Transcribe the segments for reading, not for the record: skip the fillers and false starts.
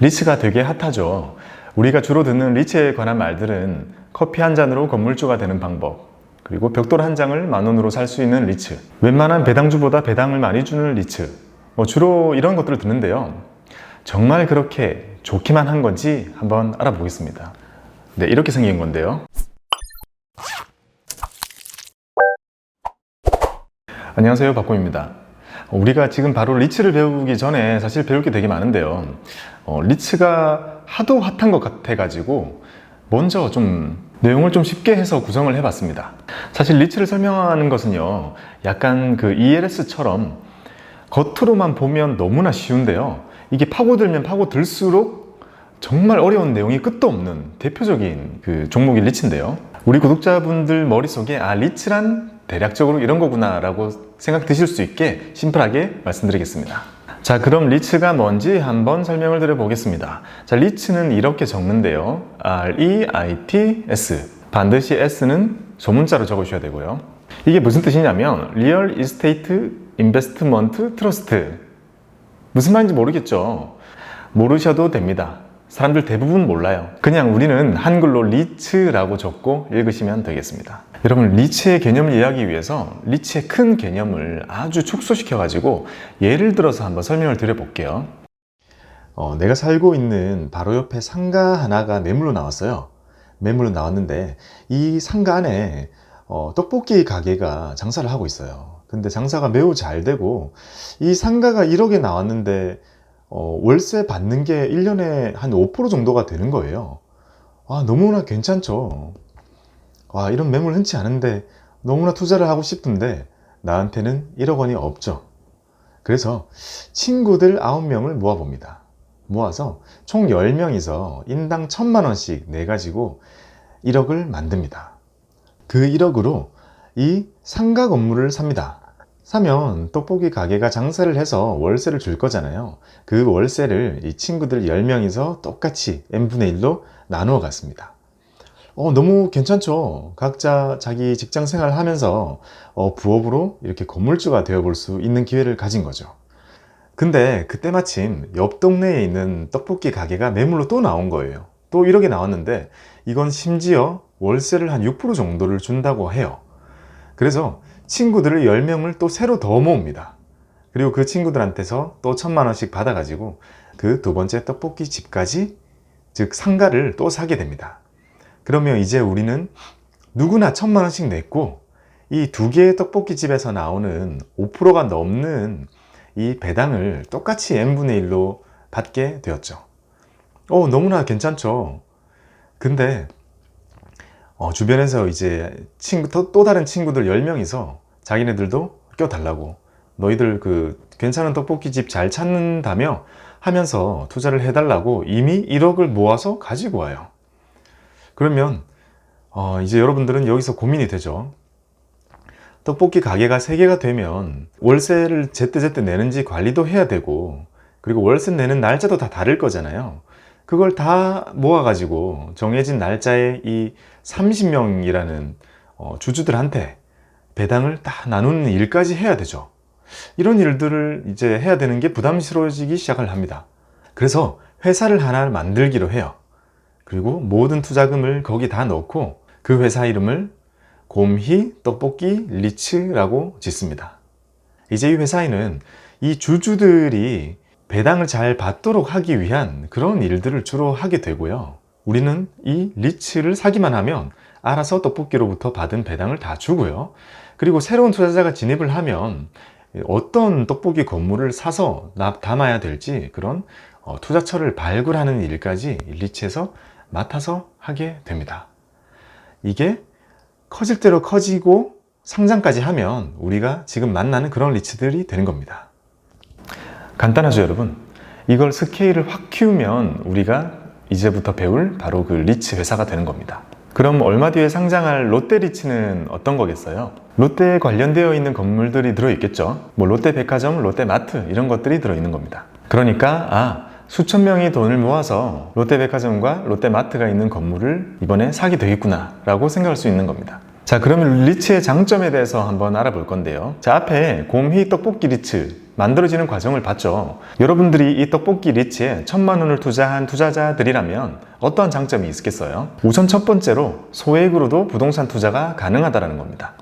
리츠가 되게 핫하죠. 우리가 주로 듣는 리츠에 관한 말들은 커피 한 잔으로 건물주가 되는 방법, 그리고 벽돌 한 장을 10,000원으로 살 수 있는 리츠, 웬만한 배당주보다 배당을 많이 주는 리츠, 주로 이런 것들을 듣는데요. 정말 그렇게 좋기만 한 건지 한번 알아보겠습니다. 네, 이렇게 생긴 건데요. 안녕하세요, 박곰입니다. 우리가 지금 바로 리츠를 배우기 전에 사실 배울 게 되게 많은데요. 리츠가 하도 핫한 것 같아가지고 먼저 좀 내용을 좀 쉽게 해서 구성을 해봤습니다. 사실 리츠를 설명하는 것은요, 약간 그 ELS처럼 겉으로만 보면 너무나 쉬운데요. 이게 파고들면 파고들수록 정말 어려운 내용이 끝도 없는 대표적인 그 종목이 리츠인데요. 우리 구독자분들 머릿속에 리츠란 대략적으로 이런 거구나 라고 생각 드실 수 있게 심플하게 말씀드리겠습니다. 자, 그럼 리츠가 뭔지 한번 설명을 드려보겠습니다. 자, 리츠는 이렇게 적는데요. R-E-I-T-S. 반드시 S는 소문자로 적으셔야 되고요. 이게 무슨 뜻이냐면 리얼 이스테이트 인베스트먼트 트러스트. 무슨 말인지 모르겠죠? 모르셔도 됩니다. 사람들 대부분 몰라요. 그냥 우리는 한글로 리츠라고 적고 읽으시면 되겠습니다. 여러분, 리츠의 개념을 이해하기 위해서 리츠의 큰 개념을 아주 축소시켜 가지고 예를 들어서 한번 설명을 드려 볼게요. 내가 살고 있는 바로 옆에 상가 하나가 매물로 나왔어요. 매물로 나왔는데 이 상가 안에 떡볶이 가게가 장사를 하고 있어요. 근데 장사가 매우 잘 되고 이 상가가 1억에 나왔는데 월세 받는 게 1년에 한 5% 정도가 되는 거예요. 너무나 괜찮죠. 이런 매물 흔치 않은데 너무나 투자를 하고 싶은데 나한테는 1억 원이 없죠. 그래서 친구들 9명을 모아봅니다. 모아서 총 10명이서 인당 1,000만 원씩 내가지고 1억을 만듭니다. 그 1억으로 이 상가 건물을 삽니다. 사면 떡볶이 가게가 장사를 해서 월세를 줄 거잖아요. 그 월세를 이 친구들 10명이서 똑같이 n분의 1로 나누어 갔습니다. 너무 괜찮죠? 각자 자기 직장 생활을 하면서 부업으로 이렇게 건물주가 되어 볼 수 있는 기회를 가진 거죠. 근데 그때 마침 옆 동네에 있는 떡볶이 가게가 매물로 또 나온 거예요. 또 1억이 나왔는데 이건 심지어 월세를 한 6% 정도를 준다고 해요. 그래서 친구들을 10명을 또 새로 더 모읍니다. 그리고 그 친구들한테서 또 1,000만 원씩 받아가지고 그 두 번째 떡볶이 집까지, 즉 상가를 또 사게 됩니다. 그러면 이제 우리는 누구나 1,000만 원씩 냈고 이 두 개의 떡볶이 집에서 나오는 5%가 넘는 이 배당을 똑같이 n분의 1로 받게 되었죠. 너무나 괜찮죠? 근데 주변에서 이제 또 다른 친구들 10명이서 자기네들도 껴달라고, 너희들 그 괜찮은 떡볶이집 잘 찾는다며 하면서 투자를 해달라고 이미 1억을 모아서 가지고 와요. 그러면 이제 여러분들은 여기서 고민이 되죠. 떡볶이 가게가 3개가 되면 월세를 제때제때 내는지 관리도 해야 되고, 그리고 월세 내는 날짜도 다 다를 거잖아요. 그걸 다 모아가지고 정해진 날짜에 이 30명이라는 주주들한테 배당을 다 나누는 일까지 해야 되죠. 이런 일들을 이제 해야 되는 게 부담스러워지기 시작을 합니다. 그래서 회사를 하나 만들기로 해요. 그리고 모든 투자금을 거기 다 넣고 그 회사 이름을 곰희 떡볶이 리츠라고 짓습니다. 이제 이 회사에는 이 주주들이 배당을 잘 받도록 하기 위한 그런 일들을 주로 하게 되고요. 우리는 이 리츠를 사기만 하면 알아서 떡볶이로부터 받은 배당을 다 주고요. 그리고 새로운 투자자가 진입을 하면 어떤 떡볶이 건물을 사서 담아야 될지 그런 투자처를 발굴하는 일까지 리츠에서 맡아서 하게 됩니다. 이게 커질 대로 커지고 상장까지 하면 우리가 지금 만나는 그런 리츠들이 되는 겁니다. 간단하죠, 여러분? 이걸 스케일을 확 키우면 우리가 이제부터 배울 바로 그 리츠 회사가 되는 겁니다. 그럼 얼마 뒤에 상장할 롯데리츠는 어떤 거겠어요? 롯데에 관련되어 있는 건물들이 들어있겠죠. 롯데백화점, 롯데마트 이런 것들이 들어있는 겁니다. 그러니까 수천 명이 돈을 모아서 롯데백화점과 롯데마트가 있는 건물을 이번에 사게 되겠구나 라고 생각할 수 있는 겁니다. 자, 그러면 리츠의 장점에 대해서 한번 알아볼 건데요. 자, 앞에 곰희 떡볶이 리츠 만들어지는 과정을 봤죠. 여러분들이 이 떡볶이 리츠에 1,000만 원을 투자한 투자자들이라면 어떠한 장점이 있겠어요? 우선 첫 번째로 소액으로도 부동산 투자가 가능하다는 겁니다.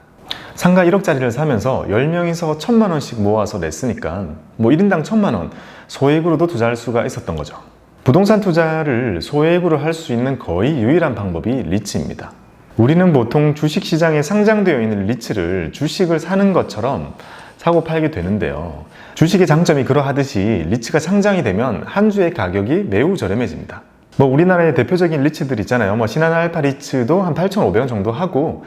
상가 1억짜리를 사면서 10명이서 1,000만 원씩 모아서 냈으니까 1인당 1,000만 원 소액으로도 투자할 수가 있었던 거죠. 부동산 투자를 소액으로 할 수 있는 거의 유일한 방법이 리츠입니다. 우리는 보통 주식시장에 상장되어 있는 리츠를 주식을 사는 것처럼 사고 팔게 되는데요. 주식의 장점이 그러하듯이 리츠가 상장이 되면 한 주의 가격이 매우 저렴해집니다. 우리나라의 대표적인 리츠들 있잖아요. 신한알파 리츠도 한 8,500원 정도 하고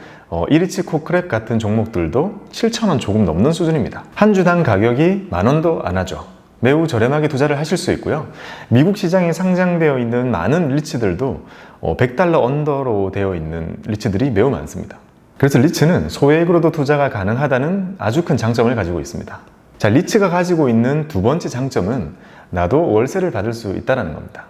이리치 코크랩 같은 종목들도 7,000원 조금 넘는 수준입니다. 한 주당 가격이 10,000원도 안 하죠. 매우 저렴하게 투자를 하실 수 있고요. 미국 시장에 상장되어 있는 많은 리츠들도 $100 언더로 되어 있는 리츠들이 매우 많습니다. 그래서 리츠는 소액으로도 투자가 가능하다는 아주 큰 장점을 가지고 있습니다. 자, 리츠가 가지고 있는 두 번째 장점은 나도 월세를 받을 수 있다는 겁니다.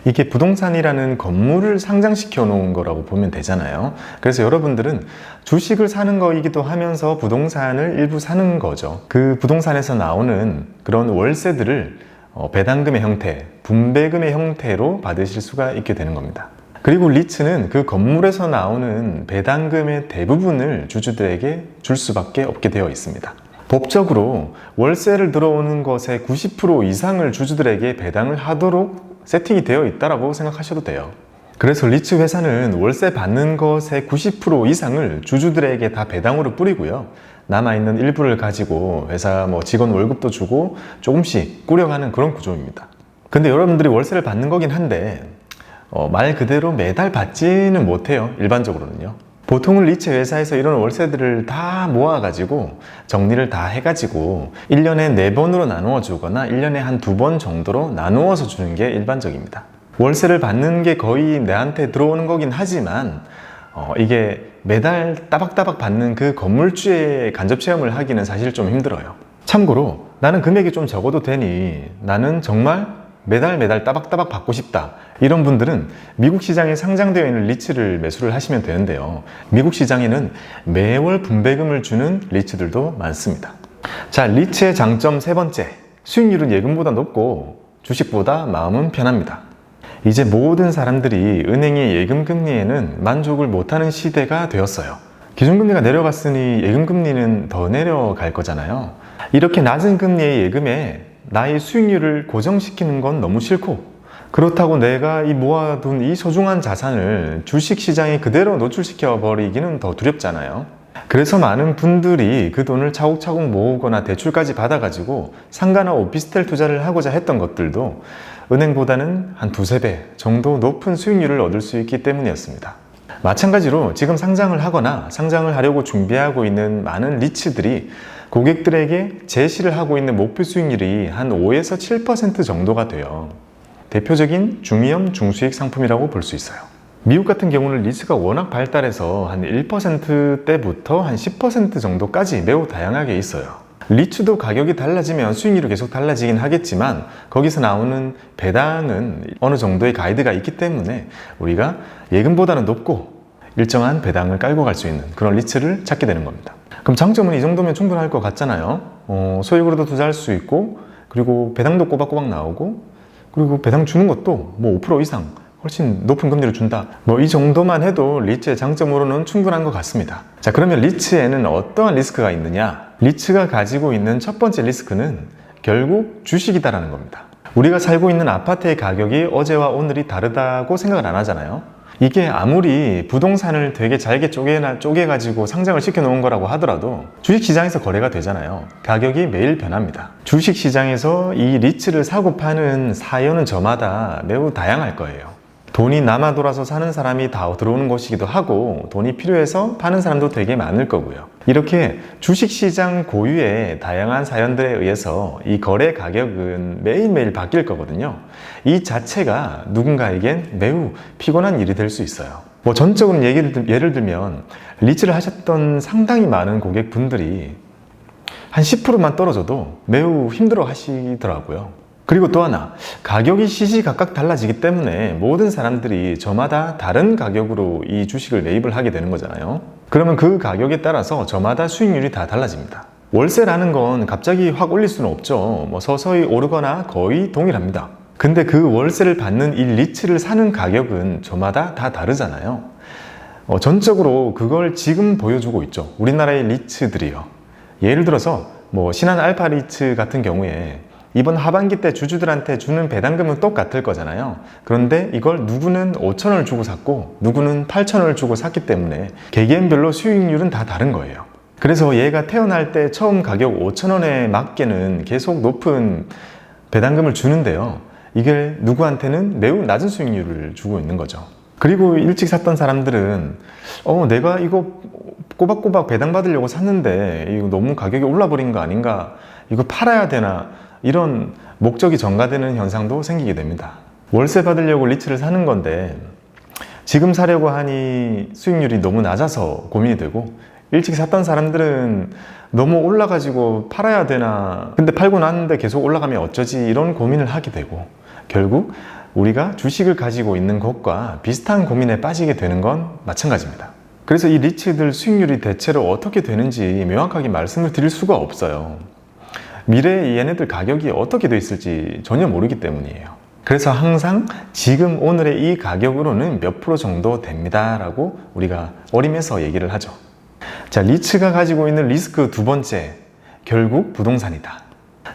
이게 부동산이라는 건물을 상장시켜 놓은 거라고 보면 되잖아요. 그래서 여러분들은 주식을 사는 거이기도 하면서 부동산을 일부 사는 거죠. 그 부동산에서 나오는 그런 월세들을 배당금의 형태, 분배금의 형태로 받으실 수가 있게 되는 겁니다. 그리고 리츠는 그 건물에서 나오는 배당금의 대부분을 주주들에게 줄 수밖에 없게 되어 있습니다. 법적으로 월세를 들어오는 것의 90% 이상을 주주들에게 배당을 하도록 세팅이 되어 있다고 생각하셔도 돼요. 그래서 리츠 회사는 월세 받는 것의 90% 이상을 주주들에게 다 배당으로 뿌리고요. 남아있는 일부를 가지고 회사 직원 월급도 주고 조금씩 꾸려가는 그런 구조입니다. 근데 여러분들이 월세를 받는 거긴 한데 말 그대로 매달 받지는 못해요. 일반적으로는요. 보통은 리츠 회사에서 이런 월세들을 다 모아가지고 정리를 다 해가지고 1년에 4번으로 나누어 주거나 1년에 한 2번 정도로 나누어서 주는 게 일반적입니다. 월세를 받는 게 거의 내한테 들어오는 거긴 하지만 이게 매달 따박따박 받는 그 건물주의 간접 체험을 하기는 사실 좀 힘들어요. 참고로 나는 금액이 좀 적어도 되니 나는 정말 매달 따박따박 받고 싶다. 이런 분들은 미국 시장에 상장되어 있는 리츠를 매수를 하시면 되는데요. 미국 시장에는 매월 분배금을 주는 리츠들도 많습니다. 자, 리츠의 장점 세 번째. 수익률은 예금보다 높고 주식보다 마음은 편합니다. 이제 모든 사람들이 은행의 예금금리에는 만족을 못하는 시대가 되었어요. 기준금리가 내려갔으니 예금금리는 더 내려갈 거잖아요. 이렇게 낮은 금리의 예금에 나의 수익률을 고정시키는 건 너무 싫고, 그렇다고 내가 이 모아둔 이 소중한 자산을 주식시장에 그대로 노출시켜 버리기는 더 두렵잖아요. 그래서 많은 분들이 그 돈을 차곡차곡 모으거나 대출까지 받아가지고 상가나 오피스텔 투자를 하고자 했던 것들도 은행보다는 한 2~3배 정도 높은 수익률을 얻을 수 있기 때문이었습니다. 마찬가지로 지금 상장을 하거나 상장을 하려고 준비하고 있는 많은 리츠들이 고객들에게 제시를 하고 있는 목표 수익률이 한 5에서 7% 정도가 돼요. 대표적인 중위험 중수익 상품이라고 볼 수 있어요. 미국 같은 경우는 리츠가 워낙 발달해서 한 1%대부터 한 10% 정도까지 매우 다양하게 있어요. 리츠도 가격이 달라지면 수익률이 계속 달라지긴 하겠지만 거기서 나오는 배당은 어느 정도의 가이드가 있기 때문에 우리가 예금보다는 높고 일정한 배당을 깔고 갈 수 있는 그런 리츠를 찾게 되는 겁니다. 그럼 장점은 이 정도면 충분할 것 같잖아요. 소액으로도 투자할 수 있고, 그리고 배당도 꼬박꼬박 나오고, 그리고 배당 주는 것도 5% 이상 훨씬 높은 금리를 준다. 이 정도만 해도 리츠의 장점으로는 충분한 것 같습니다. 자, 그러면 리츠에는 어떠한 리스크가 있느냐? 리츠가 가지고 있는 첫 번째 리스크는 결국 주식이다라는 겁니다. 우리가 살고 있는 아파트의 가격이 어제와 오늘이 다르다고 생각을 안 하잖아요. 이게 아무리 부동산을 되게 잘게 쪼개가지고 상장을 시켜놓은 거라고 하더라도 주식시장에서 거래가 되잖아요. 가격이 매일 변합니다. 주식시장에서 이 리츠를 사고 파는 사연은 저마다 매우 다양할 거예요. 돈이 남아 돌아서 사는 사람이 다 들어오는 곳이기도 하고, 돈이 필요해서 파는 사람도 되게 많을 거고요. 이렇게 주식시장 고유의 다양한 사연들에 의해서 이 거래 가격은 매일매일 바뀔 거거든요. 이 자체가 누군가에겐 매우 피곤한 일이 될 수 있어요. 전적으로 예를 들면 리츠를 하셨던 상당히 많은 고객분들이 한 10%만 떨어져도 매우 힘들어 하시더라고요. 그리고 또 하나, 가격이 시시각각 달라지기 때문에 모든 사람들이 저마다 다른 가격으로 이 주식을 매입을 하게 되는 거잖아요. 그러면 그 가격에 따라서 저마다 수익률이 다 달라집니다. 월세라는 건 갑자기 확 올릴 수는 없죠. 뭐 서서히 오르거나 거의 동일합니다. 근데 그 월세를 받는 이 리츠를 사는 가격은 저마다 다 다르잖아요. 전적으로 그걸 지금 보여주고 있죠. 우리나라의 리츠들이요. 예를 들어서 뭐 신한 알파 리츠 같은 경우에 이번 하반기 때 주주들한테 주는 배당금은 똑같을 거잖아요. 그런데 이걸 누구는 5,000원을 주고 샀고 누구는 8,000원을 주고 샀기 때문에 개개인별로 수익률은 다 다른 거예요. 그래서 얘가 태어날 때 처음 가격 5,000원에 맞게는 계속 높은 배당금을 주는데요. 이게 누구한테는 매우 낮은 수익률을 주고 있는 거죠. 그리고 일찍 샀던 사람들은 내가 이거 꼬박꼬박 배당 받으려고 샀는데 이거 너무 가격이 올라버린 거 아닌가, 이거 팔아야 되나, 이런 목적이 전가되는 현상도 생기게 됩니다. 월세 받으려고 리츠를 사는 건데 지금 사려고 하니 수익률이 너무 낮아서 고민이 되고, 일찍 샀던 사람들은 너무 올라가지고 팔아야 되나, 근데 팔고 났는데 계속 올라가면 어쩌지, 이런 고민을 하게 되고, 결국 우리가 주식을 가지고 있는 것과 비슷한 고민에 빠지게 되는 건 마찬가지입니다. 그래서 이 리츠들 수익률이 대체로 어떻게 되는지 명확하게 말씀을 드릴 수가 없어요. 미래에 얘네들 가격이 어떻게 돼 있을지 전혀 모르기 때문이에요. 그래서 항상 지금 오늘의 이 가격으로는 몇 프로 정도 됩니다 라고 우리가 어림에서 얘기를 하죠. 자, 리츠가 가지고 있는 리스크 두 번째, 결국 부동산이다.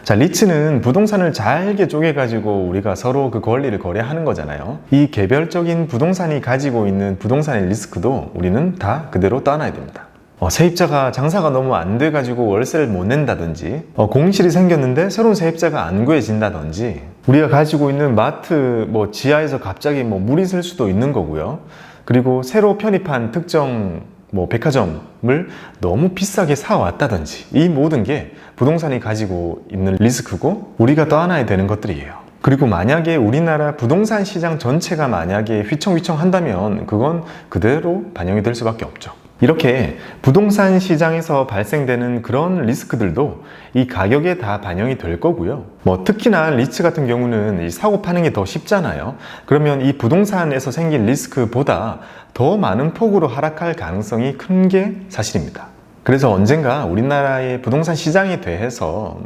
자, 리츠는 부동산을 잘게 쪼개가지고 우리가 서로 그 권리를 거래하는 거잖아요. 이 개별적인 부동산이 가지고 있는 부동산의 리스크도 우리는 다 그대로 떠안아야 됩니다. 세입자가 장사가 너무 안 돼가지고 월세를 못 낸다든지, 공실이 생겼는데 새로운 세입자가 안 구해진다든지, 우리가 가지고 있는 마트 지하에서 갑자기 물이 셀 수도 있는 거고요. 그리고 새로 편입한 특정 백화점을 너무 비싸게 사왔다든지, 이 모든 게 부동산이 가지고 있는 리스크고 우리가 떠안아야 되는 것들이에요. 그리고 만약에 우리나라 부동산 시장 전체가 만약에 휘청휘청 한다면 그건 그대로 반영이 될 수밖에 없죠. 이렇게 부동산 시장에서 발생되는 그런 리스크들도 이 가격에 다 반영이 될 거고요. 특히나 리츠 같은 경우는 이 사고 파는 게 더 쉽잖아요. 그러면 이 부동산에서 생긴 리스크보다 더 많은 폭으로 하락할 가능성이 큰 게 사실입니다. 그래서 언젠가 우리나라의 부동산 시장에 대해서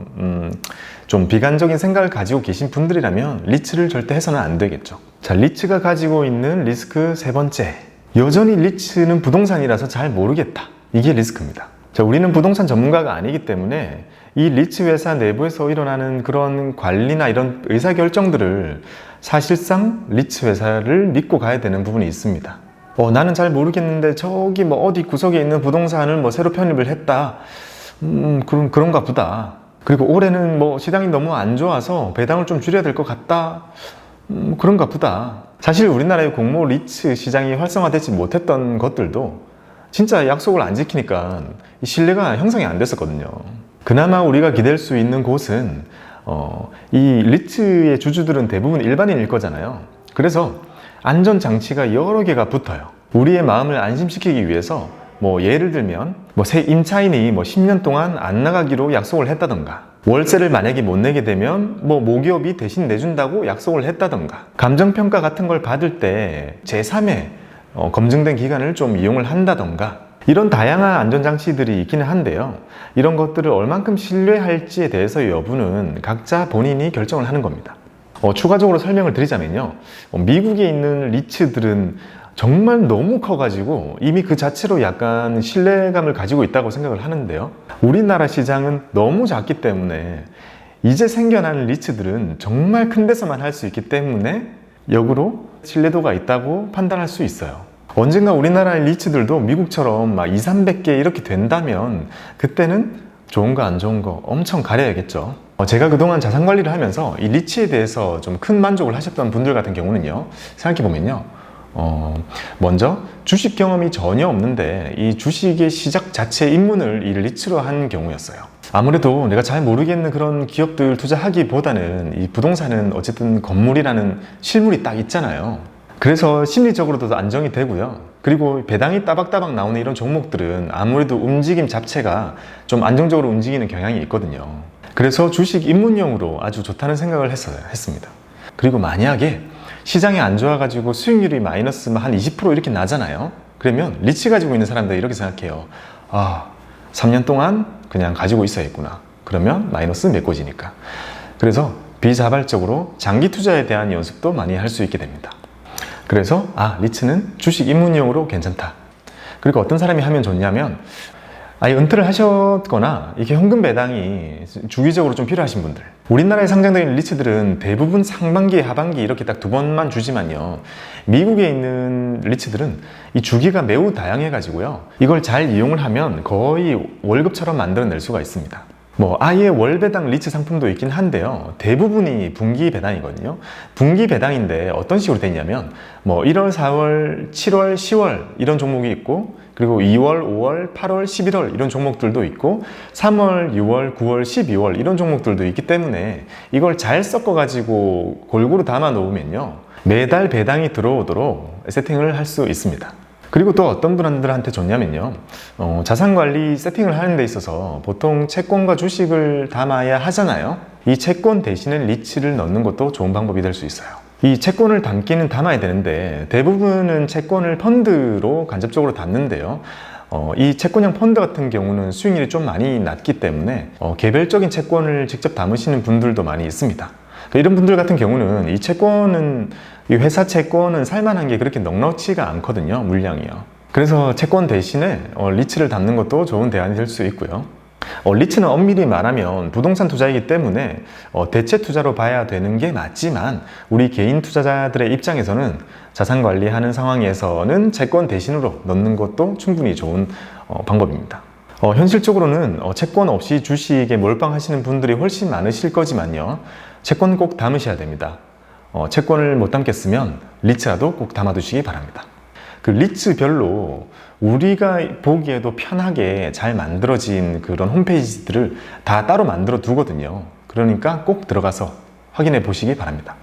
좀 비관적인 생각을 가지고 계신 분들이라면 리츠를 절대 해서는 안 되겠죠. 자, 리츠가 가지고 있는 리스크 세 번째, 여전히 리츠는 부동산이라서 잘 모르겠다. 이게 리스크입니다. 자, 우리는 부동산 전문가가 아니기 때문에 이 리츠 회사 내부에서 일어나는 그런 관리나 이런 의사결정들을 사실상 리츠 회사를 믿고 가야 되는 부분이 있습니다. 나는 잘 모르겠는데 저기 어디 구석에 있는 부동산을 새로 편입을 했다. 그런가 보다. 그리고 올해는 시장이 너무 안 좋아서 배당을 좀 줄여야 될 것 같다. 그런가 보다. 사실 우리나라의 공모 리츠 시장이 활성화되지 못했던 것들도 진짜 약속을 안 지키니까 신뢰가 형성이 안 됐었거든요. 그나마 우리가 기댈 수 있는 곳은 이 리츠의 주주들은 대부분 일반인일 거잖아요. 그래서 안전장치가 여러 개가 붙어요. 우리의 마음을 안심시키기 위해서 예를 들면 새 임차인이 10년 동안 안 나가기로 약속을 했다던가, 월세를 만약에 못 내게 되면 모기업이 대신 내준다고 약속을 했다던가, 감정평가 같은 걸 받을 때 제3의 검증된 기관을 좀 이용을 한다던가, 이런 다양한 안전장치들이 있기는 한데요. 이런 것들을 얼만큼 신뢰할지에 대해서 여부는 각자 본인이 결정을 하는 겁니다. 추가적으로 설명을 드리자면요. 미국에 있는 리츠들은 정말 너무 커가지고 이미 그 자체로 약간 신뢰감을 가지고 있다고 생각을 하는데요. 우리나라 시장은 너무 작기 때문에 이제 생겨나는 리츠들은 정말 큰 데서만 할 수 있기 때문에 역으로 신뢰도가 있다고 판단할 수 있어요. 언젠가 우리나라의 리츠들도 미국처럼 200~300개 이렇게 된다면 그때는 좋은 거 안 좋은 거 엄청 가려야겠죠. 제가 그동안 자산 관리를 하면서 이 리츠에 대해서 좀 큰 만족을 하셨던 분들 같은 경우는요, 생각해보면요, 먼저 주식 경험이 전혀 없는데 이 주식의 시작 자체 입문을 이 리츠로 한 경우였어요. 아무래도 내가 잘 모르겠는 그런 기업들 투자하기보다는 이 부동산은 어쨌든 건물이라는 실물이 딱 있잖아요. 그래서 심리적으로도 안정이 되고요. 그리고 배당이 따박따박 나오는 이런 종목들은 아무래도 움직임 자체가 좀 안정적으로 움직이는 경향이 있거든요. 그래서 주식 입문용으로 아주 좋다는 생각을 했습니다. 그리고 만약에 시장이 안 좋아가지고 수익률이 마이너스 한 20% 이렇게 나잖아요. 그러면 리츠 가지고 있는 사람들이 이렇게 생각해요. 3년 동안 그냥 가지고 있어야겠구나. 그러면 마이너스 메꿔지니까. 그래서 비자발적으로 장기 투자에 대한 연습도 많이 할 수 있게 됩니다. 그래서 리츠는 주식 입문용으로 괜찮다. 그리고 어떤 사람이 하면 좋냐면 아예 은퇴를 하셨거나 이게 현금 배당이 주기적으로 좀 필요하신 분들, 우리나라에 상장되어 리츠들은 대부분 상반기, 하반기 이렇게 딱 2번만 주지만요, 미국에 있는 리츠들은 이 주기가 매우 다양해 가지고요, 이걸 잘 이용을 하면 거의 월급처럼 만들어낼 수가 있습니다. 아예 월배당 리츠 상품도 있긴 한데요, 대부분이 분기 배당이거든요. 분기 배당인데 어떤 식으로 돼 있냐면 1월, 4월, 7월, 10월 이런 종목이 있고, 그리고 2월, 5월, 8월, 11월 이런 종목들도 있고, 3월, 6월, 9월, 12월 이런 종목들도 있기 때문에 이걸 잘 섞어 가지고 골고루 담아 놓으면요, 매달 배당이 들어오도록 세팅을 할 수 있습니다. 그리고 또 어떤 분들한테 좋냐면요, 자산관리 세팅을 하는 데 있어서 보통 채권과 주식을 담아야 하잖아요. 이 채권 대신에 리츠를 넣는 것도 좋은 방법이 될 수 있어요. 이 채권을 담기는 담아야 되는데 대부분은 채권을 펀드로 간접적으로 담는데요, 이 채권형 펀드 같은 경우는 수익률이 좀 많이 낮기 때문에 개별적인 채권을 직접 담으시는 분들도 많이 있습니다. 이런 분들 같은 경우는 이 채권은, 이 회사 채권은 살만한 게 그렇게 넉넉지가 않거든요, 물량이요. 그래서 채권 대신에 리츠를 담는 것도 좋은 대안이 될 수 있고요. 리츠는 엄밀히 말하면 부동산 투자이기 때문에 대체 투자로 봐야 되는 게 맞지만, 우리 개인 투자자들의 입장에서는 자산 관리하는 상황에서는 채권 대신으로 넣는 것도 충분히 좋은 방법입니다. 현실적으로는 채권 없이 주식에 몰빵하시는 분들이 훨씬 많으실 거지만요, 채권 꼭 담으셔야 됩니다. 채권을 못 담겠으면 리츠라도 꼭 담아두시기 바랍니다. 그 리츠별로 우리가 보기에도 편하게 잘 만들어진 그런 홈페이지들을 다 따로 만들어 두거든요. 그러니까 꼭 들어가서 확인해 보시기 바랍니다.